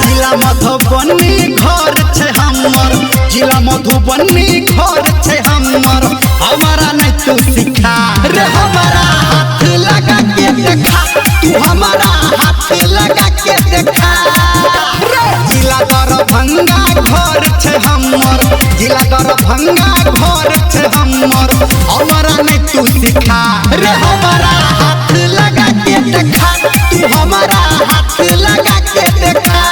जिला मधुबनी घर छे हमर, जिला मधुबनी घर छे हमर। हमारा नहीं तू सिखा रे, हमारा हाथ लगा के देखा, तू हमारा हाथ लगा के देखा। जिला दरभंगा घर छे हमर, जिला दरभंगा घर छे हमर। हमारा नहीं तू सिखा रे, हमारा हाथ लगा के देखा, तू हमारा हाथ लगा के देखा।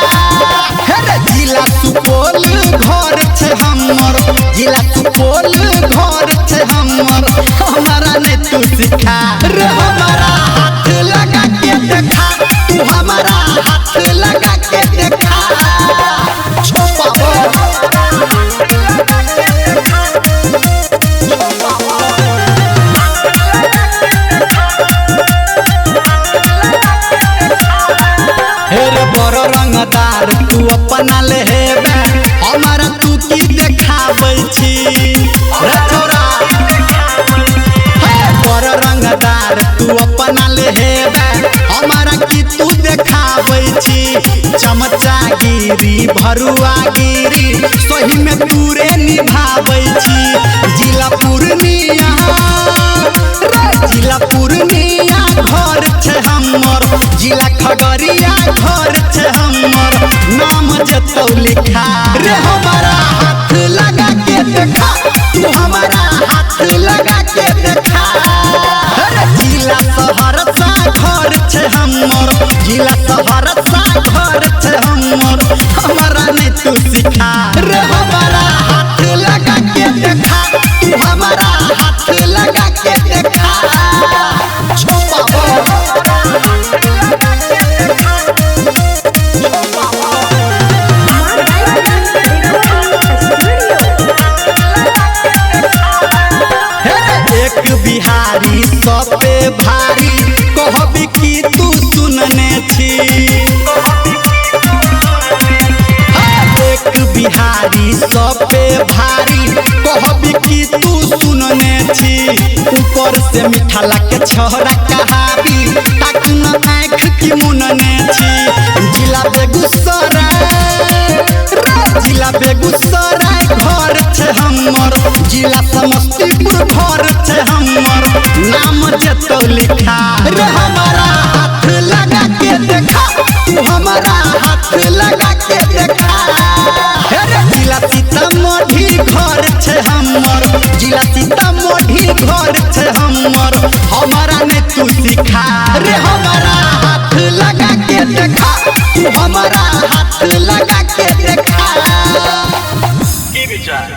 जिला सुपौल घर छे हमर, जिला सुपौल घर छे हमर। हमारा नहीं तू सिखा रे, हमारा हाथ लगा के देखा, तू हमारा हाथ लगा के देखा। बड़ रंगदार तू अपना लेबे, हमारा तू की देखाबै छी रे छोरा। बड़ रंगदार तू अपना लेबे, हमारा की तू देखाबै छी। चमचागिरी भरुआगिरी सही में तूरे निभाबै छी। जिला पूर्णिया जिला पूर्णिया घर छे हमर, जिला खगड़िया घर छे हमर। नाम जतौ लिखा रे, हमारा हाथ लगा के देखा, तू हमारा हाथ लगा के देखा। जिला सहरसा घर छे हमर, जिला सहरसा घर छे हमर। हमारा नहीं तू सिखा रे, हमारा हाथ लगा के देखा, तू हमारा हाथ लगा के देखा। एक बिहारी सब पे भारी कहबी की तू सुनने छी। एक बिहारी सब पे भारी कहबी की तू सुनने छी। ऊपर से मीठा लगे छोरा कहाबी, ताक न आँख की मुनने छी। जिला बेगूसराय जिला बेगूसराय घर छे हमर, जिला समस्तीपुर घर छे हमर। नाम जतौ लिखा रे, हमारा हाथ लगा के देखा, तू हमारा हाथ लगा के देखा। जिला सीतामढ़ी घर छे हमर, जिला सीतामढ़ी घर छे हमर। हमारा नहीं तू सिखा रे, हमारा हाथ लगा के देखा, तू हमारा हाथ लगा के देखा। की विचार